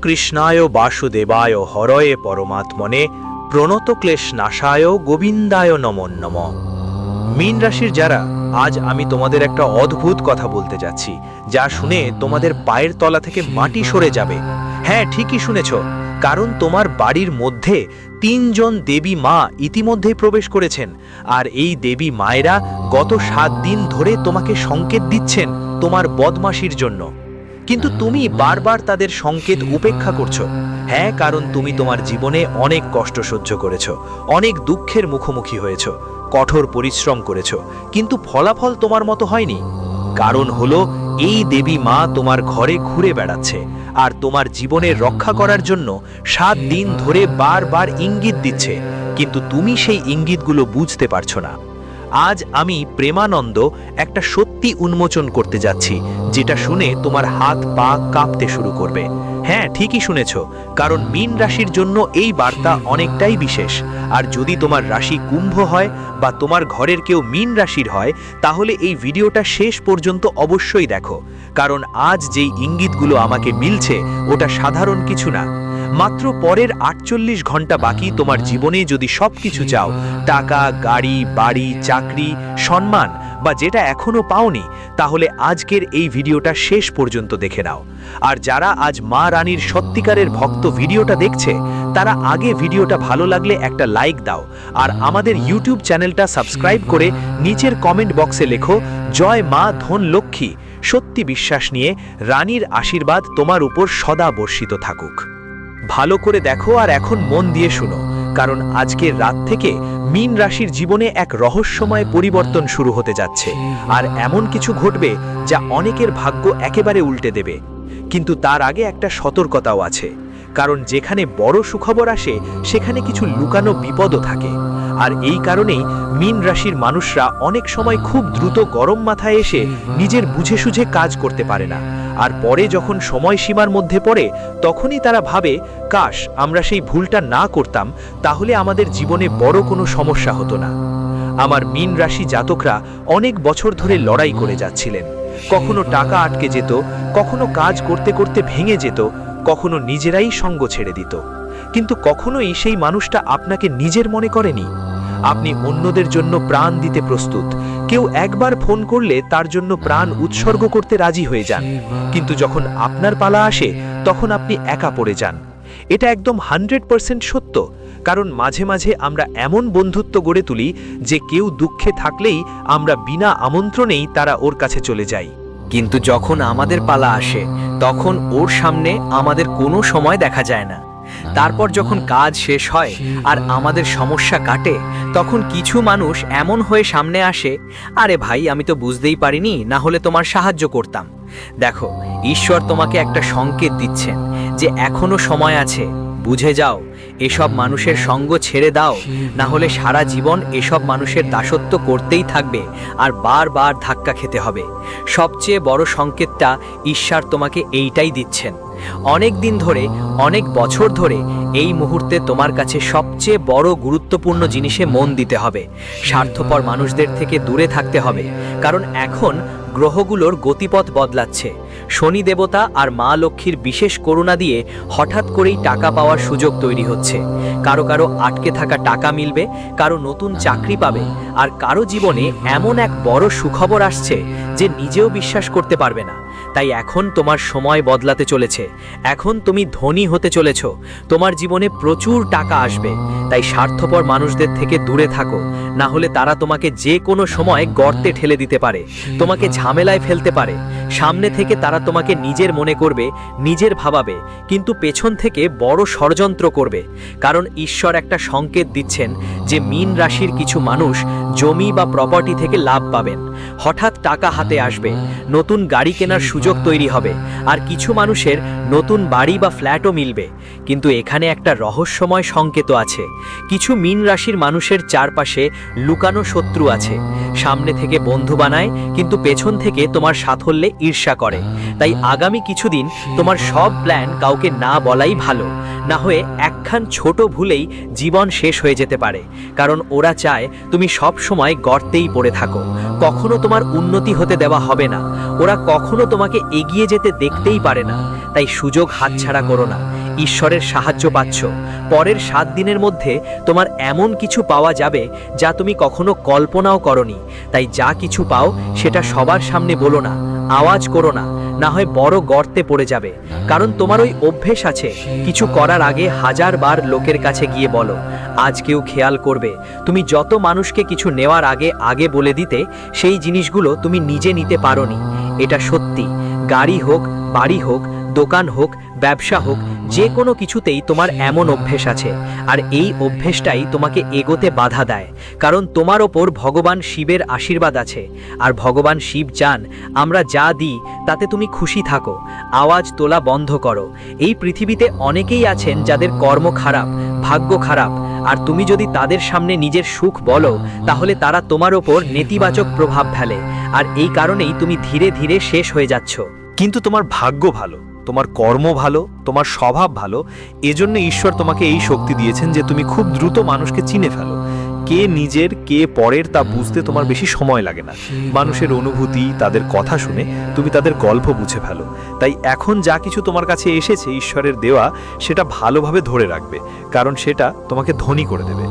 কৃষ্ণায় বাসুদেবায় হরয়ে পরমাত্মনে প্রণত ক্লেশ নাশায় গোবিন্দায় নমো নমঃ। মীন রাশির যারা, আজ আমি তোমাদের একটা অদ্ভুত কথা বলতে যাচ্ছি, যা শুনে তোমাদের পায়ের তলা থেকে মাটি সরে যাবে। হ্যাঁ, ঠিকই শুনেছ, কারণ তোমার বাড়ির মধ্যে 3 জন দেবী মা ইতিমধ্যেই প্রবেশ করেছেন। আর এই দেবী মায়েরা গত 7 দিন ধরে তোমাকে সংকেত দিচ্ছেন তোমার বদমাশির জন্য, কিন্তু তুমি বারবার তাদের সংকেত উপেক্ষা করছো। হ্যাঁ, কারণ তুমি তোমার জীবনে অনেক কষ্ট সহ্য করেছো, অনেক দুঃখের মুখোমুখি হয়েছো, কঠোর পরিশ্রম করেছো, কিন্তু ফলাফল তোমার মতো হয়নি। কারণ হলো এই দেবী মা তোমার ঘরে ঘুরে বেড়াচ্ছে আর তোমার জীবনের রক্ষা করার জন্য 7 দিন ধরে বারবার ইঙ্গিত দিচ্ছে, কিন্তু তুমি সেই ইঙ্গিতগুলো বুঝতে পারছো না। আজ আমি প্রেমানন্দ একটা সত্যি উন্মোচন করতে যাচ্ছি, যেটা শুনে তোমার হাত পা কাঁপতে শুরু করবে। হ্যাঁ, ঠিকই শুনেছ, কারণ মীন রাশির জন্য এই বার্তা অনেকটাই বিশেষ। আর যদি তোমার রাশি কুম্ভ হয় বা তোমার ঘরের কেউ মীন রাশির হয়, তাহলে এই ভিডিওটা শেষ পর্যন্ত অবশ্যই দেখো, কারণ আজ যেই ইঙ্গিতগুলো আমাকে মিলছে ওটা সাধারণ কিছু না। মাত্র পরের 48 ঘন্টা বাকি তোমার জীবনে যদি সবকিছু চাও, টাকা, গাড়ি, বাড়ি, চাকরি, সম্মান বা যেটা এখনো পাওনি, তাহলে আজকের এই ভিডিওটা শেষ পর্যন্ত দেখে নাও। আর যারা আজ মা রানীর সত্যিকারের ভক্ত ভিডিওটা দেখছে, তারা আগে ভিডিওটা ভালো লাগলে একটা লাইক দাও, আর আমাদের ইউটিউব চ্যানেলটা সাবস্ক্রাইব করে নিচের কমেন্ট বক্সে লেখো জয় মা ধন লক্ষ্মী। সত্যি বিশ্বাস নিয়ে রানীর আশীর্বাদ তোমার উপর সদা বর্ষিত থাকুক। ভালো করে দেখো আর এখন মন দিয়ে শুনো, কারণ আজকের রাত থেকে মীন রাশির জীবনে এক রহস্যময় পরিবর্তন শুরু হতে যাচ্ছে। আর এমন কিছু ঘটবে যা অনেকের ভাগ্য একেবারে উল্টে দেবে। কিন্তু তার আগে একটা সতর্কতাও আছে, কারণ যেখানে বড় সুখবর আসে সেখানে কিছু লুকানো বিপদও থাকে। আর এই কারণেই মীন রাশির মানুষরা অনেক সময় খুব দ্রুত গরম মাথায় এসে নিজের বুঝে সুঝে কাজ করতে পারে না। আর পরে যখন সময়সীমার মধ্যে পড়ে, তখনই তারা ভাবে, কাশ আমরা সেই ভুলটা না করতাম, তাহলে আমাদের জীবনে বড় কোনো সমস্যা হতো না। আমার মীন রাশি জাতকরা অনেক বছর ধরে লড়াই করে যাচ্ছিলেন। কখনো টাকা আটকে যেত, কখনো কাজ করতে করতে ভেঙে যেত, কখনো নিজেরাই সঙ্গ ছেড়ে দিত। কিন্তু কখনোই সেই মানুষটা আপনাকে নিজের মনে করেনি। আপনি অন্যদের জন্য প্রাণ দিতে প্রস্তুত, কেউ একবার ফোন করলে তার জন্য প্রাণ উৎসর্গ করতে রাজি হয়ে যান, কিন্তু যখন আপনার পালা আসে তখন আপনি একা পড়ে যান। এটা একদম 100% সত্য, কারণ মাঝে মাঝে আমরা এমন বন্ধুত্ব গড়ে তুলি যে কেউ দুঃখে থাকলেই আমরা বিনা আমন্ত্রণেই তারা ওর কাছে চলে যাই, কিন্তু যখন আমাদের পালা আসে তখন ওর সামনে আমাদের কোনো সময় দেখা যায় না। তারপর যখন কাজ শেষ হয় আর আমাদের সমস্যা কাটে, তখন কিছু মানুষ এমন হয়ে সামনে আসে, আরে ভাই আমি তো বুঝতেই পারিনি, না হলে তোমার সাহায্য করতাম। দেখো, ঈশ্বর তোমাকে একটা সংকেত দিচ্ছেন যে এখনো সময় আছে, বুঝে যাও। এসব মানুষের সঙ্গ ছেড়ে দাও, না হলে সারা জীবন এসব মানুষের দাসত্ব করতেই থাকবে আর বারবার ধাক্কা খেতে হবে। সবচেয়ে বড় সংকেতটা ঈশ্বর তোমাকে এইটাই দিচ্ছেন। অনেক দিন ধরে, অনেক বছর ধরে এই মুহূর্তে তোমার কাছে সবচেয়ে বড় গুরুত্বপূর্ণ জিনিসে মন দিতে হবে। স্বার্থপর মানুষদের থেকে দূরে থাকতে হবে, কারণ এখন গ্রহগুলোর গতিপথ বদলাচ্ছে। শনি দেবতা আর মা লক্ষ্মীর বিশেষ করুণা দিয়ে হঠাৎ করেই টাকা পাওয়ার সুযোগ তৈরি হচ্ছে। কারো কারো আটকে থাকা টাকা মিলবে, কারো নতুন চাকরি পাবে, আর কারো জীবনে এমন এক বড় সুখবর আসছে যে নিজেও বিশ্বাস করতে পারবে না। তাই এখন তোমার সময় বদলাতে চলেছে, এখন তুমি ধনী হতে চলেছ, তোমার জীবনে প্রচুর টাকা আসবে। তাই স্বার্থপর মানুষদের থেকে দূরে থাকো, না হলে তারা তোমাকে যে কোনো সময় গর্তে ঠেলে দিতে পারে, তোমাকে ঝামেলায় ফেলতে পারে। সামনে থেকে তারা তোমাকে নিজের মনে করবে, নিজের ভাবাবে, কিন্তু পেছন থেকে বড় ষড়যন্ত্র করবে। কারণ ঈশ্বর একটা সংকেত দিচ্ছেন যে মীন রাশির কিছু মানুষ জমি বা প্রপার্টি থেকে লাভ পাবেন, হঠাৎ টাকা হাতে আসবে, নতুন গাড়ি কেনার সুযোগ তৈরি হবে, আর কিছু মানুষের নতুন বাড়ি বা ফ্ল্যাটও মিলবে। কিন্তু এখানে একটা রহস্যময় সংকেত আছে। কিছু মীন রাশির মানুষের চারপাশে লুকানো শত্রু আছে। সামনে থেকে বন্ধু বানায়, কিন্তু পেছন থেকে তোমার সাফল্যে ঈর্ষা করে। তাই আগামী কিছুদিন তোমার সব প্ল্যান কাউকে না বলাই ভালো, না হয়ে একখান ছোট ভুলেই জীবন শেষ হয়ে যেতে পারে। কারণ ওরা চায় তুমি সব সময় গর্তেই পড়ে থাকো, কখনো তোমার উন্নতি হতে দেওয়া হবে না। ওরা কখনো তোমাকে তোমাকে এগিয়ে যেতে দেখতেই পারে না। তাই সুযোগ হাতছাড়া করো না। ঈশ্বরের সাহায্য পাচ্ছ। পরের 7 দিনের মধ্যে তোমার এমন কিছু পাওয়া যাবে যা তুমি কখনো কল্পনাও করনি। তাই যা কিছু পাও সেটা সবার সামনে বলো না, আওয়াজ করো না, না হয় বড় গর্তে পড়ে যাবে। কারণ তোমার ওই অভ্যেস আছে, কিছু করার আগে 1000 বার লোকের কাছে গিয়ে বলো। আজ কেউ খেয়াল করবে তুমি যত মানুষকে কিছু নেওয়ার আগে আগে বলে দিতে, সেই জিনিসগুলো তুমি নিজে নিতে পারোনি। এটা সত্যি। গাড়ি হোক, বাড়ি হোক, দোকান হোক, ব্যবসা হোক, যে কোনো কিছুতেই তোমার এমন অভ্যেস আছে। আর এই অভ্যেসটাই তোমাকে এগোতে বাধা দেয়। কারণ তোমার ওপর ভগবান শিবের আশীর্বাদ আছে। আর ভগবান শিব চান আমরা যা দিই তাতে তুমি খুশি থাকো। আওয়াজ তোলা বন্ধ করো। এই পৃথিবীতে অনেকেই আছেন যাদের কর্ম খারাপ, ভাগ্য খারাপ। আর তুমি যদি তাদের সামনে নিজের সুখ বলো, তাহলে তারা তোমার ওপর নেতিবাচক প্রভাব ফেলে। আর এই কারণেই তুমি ধীরে ধীরে শেষ হয়ে যাচ্ছ। কিন্তু তোমার ভাগ্য ভালো, তোমার কর্ম ভালো, তোমার স্বভাব ভালো। এজন্য ঈশ্বর তোমাকে এই শক্তি দিয়েছেন যে তুমি খুব দ্রুত মানুষকে চিনে ফেলো। কে নিজের কে পরের তা বুঝতে তোমার বেশি সময় লাগে না। মানুষের অনুভূতি, তাদের কথা শুনে তুমি তাদের গল্প বুঝে ফেলো। তাই এখন যা কিছু তোমার কাছে এসেছে ঈশ্বরের দেওয়া, সেটা ভালোভাবে ধরে রাখবে, কারণ সেটা তোমাকে ধনী করে দেবে।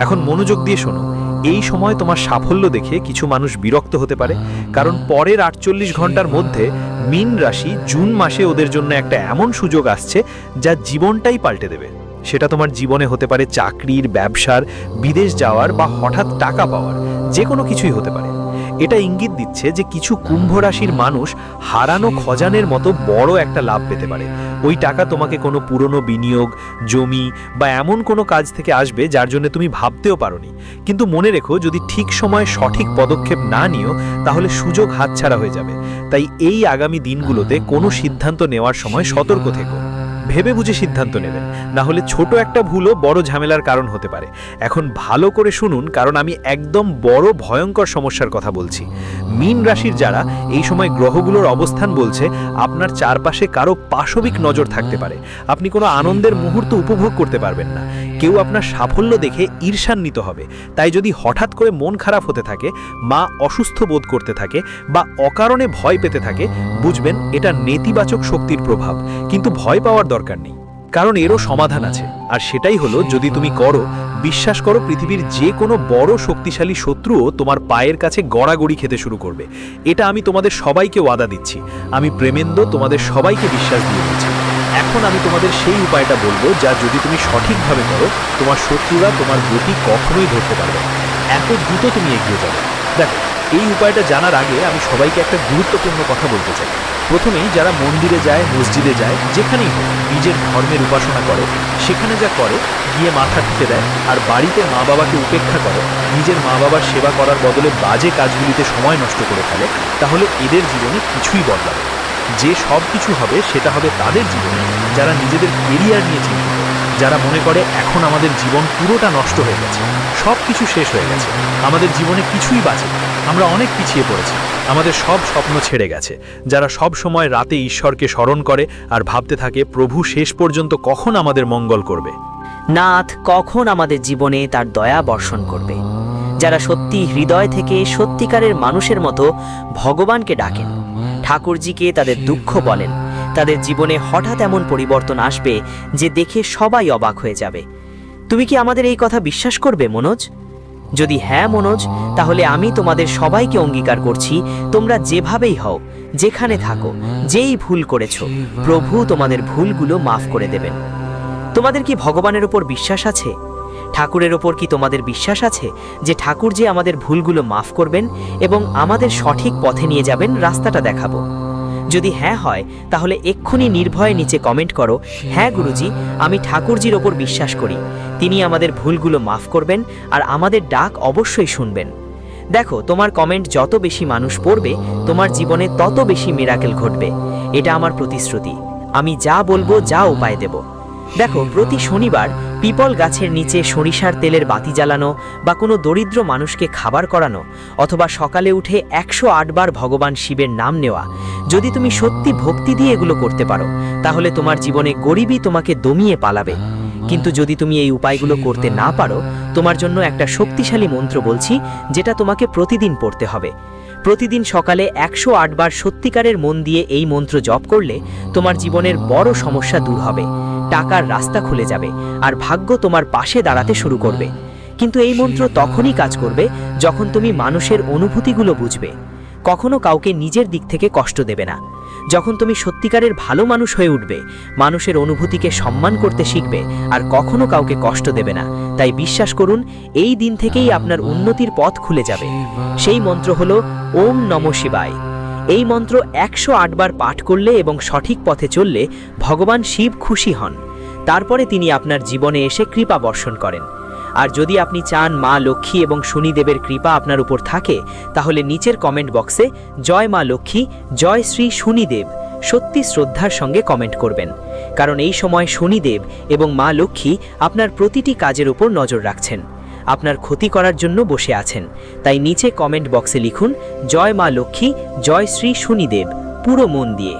এখন মনোযোগ দিয়ে শোনো। এই সময় তোমার সাফল্য দেখে কিছু মানুষ বিরক্ত হতে পারে, কারণ পরের 48 ঘন্টার মধ্যে মীন রাশি জুন মাসে ওদের জন্য একটা এমন সুযোগ আসছে যা জীবনটাই পাল্টে দেবে। সেটা তোমার জীবনে হতে পারে চাকরির, ব্যবসার, বিদেশ যাওয়ার বা হঠাৎ টাকা পাওয়ার, যে কোনো কিছুই হতে পারে। এটা ইঙ্গিত দিচ্ছে যে কিছু কুম্ভ রাশির মানুষ হারানো খজানের মতো বড় একটা লাভ পেতে পারে। ওই টাকা তোমাকে কোনো পুরনো বিনিয়োগ, জমি বা এমন কোনো কাজ থেকে আসবে যার জন্য তুমি ভাবতেও পারোনি। কিন্তু মনে রেখো, যদি ঠিক সময়ে সঠিক পদক্ষেপ না নিও তাহলে সুযোগ হাতছাড়া হয়ে যাবে। তাই এই আগামী দিনগুলোতে কোনো সিদ্ধান্ত নেওয়ার সময় সতর্ক থেকো। ভেবে বুঝে সিদ্ধান্ত নেবেন, না হলে ছোট একটা ভুলও বড় ঝামেলার কারণ হতে পারে। এখন ভালো করে শুনুন, কারণ আমি একদম বড় ভয়ঙ্কর সমস্যার কথা বলছি। মীন রাশির যারা, এই সময় গ্রহগুলোর অবস্থান বলছে আপনার চারপাশে কারো পাশবিক নজর থাকতে পারে। আপনি কোনো আনন্দের মুহূর্ত উপভোগ করতে পারবেন না। কেউ আপনার সাফল্য দেখে ঈর্ষান্বিত হবে। তাই যদি হঠাৎ করে মন খারাপ হতে থাকে, মা অসুস্থ বোধ করতে থাকে বা অকারণে ভয় পেতে থাকে, বুঝবেন এটা নেতিবাচক শক্তির প্রভাব। কিন্তু ভয় পাওয়ার দরকার নেই, কারণ এরও সমাধান আছে। আর সেটাই হলো, যদি তুমি করো, বিশ্বাস করো, পৃথিবীর যে কোনো বড় শক্তিশালী শত্রুও তোমার পায়ের কাছে গড়াগড়ি খেতে শুরু করবে। এটা আমি তোমাদের সবাইকে ওয়াদা দিচ্ছি। আমি প্রেমেন্দ্র তোমাদের সবাইকে বিশ্বাস দিয়ে দিচ্ছি। এখন আমি তোমাদের সেই উপায়টা বলবো যা যদি তুমি সঠিকভাবে করো, তোমার শত্রুরা তোমার গতি কখনোই ধরতে পারবে না। এত দ্রুত তুমি এগিয়ে যাবে। দেখো, এই উপায়টা জানার আগে আমি সবাইকে একটা গুরুত্বপূর্ণ কথা বলতে চাই। প্রথমেই যারা মন্দিরে যায়, মসজিদে যায়, যেখানেই হোক, নিজের ধর্মের উপাসনা করে, সেখানে যা করে গিয়ে মাথা ঠুকে দেয় আর বাড়িতে মা বাবাকে উপেক্ষা করে, নিজের মা বাবার সেবা করার বদলে বাজে কাজগুলিতে সময় নষ্ট করে ফেলে, তাহলে এদের জীবনে কিছুই বদলাবে। যে সব কিছু হবে সেটা হবে তাদের জীবনে যারা নিজেদের কেরিয়ার নিয়ে চিন্তিত, যারা মনে করে এখন আমাদের জীবন পুরোটা নষ্ট হয়ে গেছে, সব কিছু শেষ হয়ে গেছে, আমাদের জীবনে কিছুই বাঁচে, আমরা অনেক পিছিয়ে পড়েছি, আমাদের সব স্বপ্ন ছেড়ে গেছে। যারা সব সময় রাতে ঈশ্বরকে স্মরণ করে আর ভাবতে থাকে প্রভু শেষ পর্যন্ত কখন আমাদের মঙ্গল করবে, নাথ কখন আমাদের জীবনে তার দয়া বর্ষণ করবে। যারা সত্যি হৃদয় থেকে সত্যিকারের মানুষের মতো ভগবানকে ডাকেন, ঠাকুরজিকে তাদের দুঃখ বলেন, তাদের জীবনে হঠাৎ এমন পরিবর্তন আসবে যে দেখে সবাই অবাক হয়ে যাবে। তুমি কি আমাদের এই কথা বিশ্বাস করবে মনোজ? যদি হ্যাঁ মনোজ, তাহলে আমি তোমাদের সবাইকে অঙ্গীকার করছি, তোমরা যেভাবেই হও, যেখানে থাকো, যেই ভুল করেছো, প্রভু তোমাদের ভুলগুলো মাফ করে দেবেন। তোমাদের কি ভগবানের উপর বিশ্বাস আছে? ঠাকুরের ওপর কি তোমাদের বিশ্বাস আছে যে ঠাকুর যে আমাদের ভুলগুলো মাফ করবেন এবং আমাদের সঠিক পথে নিয়ে যাবেন, রাস্তাটা দেখাবো? যদি হ্যাঁ হয়, তাহলে এক্ষুনি নির্ভয়ে নিচে কমেন্ট করো, হ্যাঁ গুরুজি, আমি ঠাকুরজির ওপর বিশ্বাস করি, তিনি আমাদের ভুলগুলো মাফ করবেন আর আমাদের ডাক অবশ্যই শুনবেন। দেখো, তোমার কমেন্ট যত বেশি মানুষ পড়বে, তোমার জীবনে তত বেশি মিরাকেল ঘটবে। এটা আমার প্রতিশ্রুতি। আমি যা বলবো, যা উপায় দেব। দেখো, প্রতি শনিবার পিপল গাছের নিচে সরিষার তেলের বাতি জ্বালানো বা কোনো দরিদ্র মানুষকে খাবার করানো, অথবা সকালে উঠে 108 বার ভগবান শিবের নাম নেওয়া, যদি তুমি সত্যি ভক্তি দিয়ে এগুলো করতে পারো, তাহলে তোমার জীবনে গরিবই তোমাকে দমিয়ে পালাবে। কিন্তু যদি তুমি এই উপায়গুলো করতে না পারো, তোমার জন্য একটা শক্তিশালী মন্ত্র বলছি, যেটা তোমাকে প্রতিদিন পড়তে হবে। প্রতিদিন সকালে 108 বার সত্যিকারের মন দিয়ে এই মন্ত্র জপ করলে তোমার জীবনের বড় সমস্যা দূর হবে, টাকার রাস্তা খুলে যাবে আর ভাগ্য তোমার পাশে দাঁড়াতে শুরু করবে। কিন্তু এই মন্ত্র তখনই কাজ করবে যখন তুমি মানুষের অনুভূতিগুলো বুঝবে। কখনো কাউকে নিজের দিক থেকে কষ্ট দেবে না। যখন তুমি সত্যিকারের ভালো মানুষ হয়ে উঠবে, মানুষের অনুভূতিকে সম্মান করতে শিখবে আর কখনো কাউকে কষ্ট দেবে না। তাই বিশ্বাস করুন, এই দিন থেকেই আপনার উন্নতির পথ খুলে যাবে। সেই মন্ত্র হলো ওম নমঃ শিবায়। এই মন্ত্র 108 বার পাঠ করলে এবং সঠিক পথে চললে ভগবান শিব খুশি হন। তারপরে তিনি আপনার জীবনে এসে কৃপা বর্ষণ করেন। আর যদি আপনি চান মা লক্ষ্মী এবং শনিদেবের কৃপা আপনার উপর থাকে, তাহলে নিচের কমেন্ট বক্সে জয় মা লক্ষ্মী, জয় শ্রী শনিদেব সত্যি শ্রদ্ধার সঙ্গে কমেন্ট করবেন। কারণ এই সময় শনিদেব এবং মা লক্ষ্মী আপনার প্রতিটি কাজের উপর নজর রাখছেন, আপনার ক্ষতি করার জন্য বসে আছেন। তাই নিচে কমেন্ট বক্সে লিখুন জয় মা লক্ষ্মী, জয় শ্রী শনিদেব পুরো মন দিয়ে।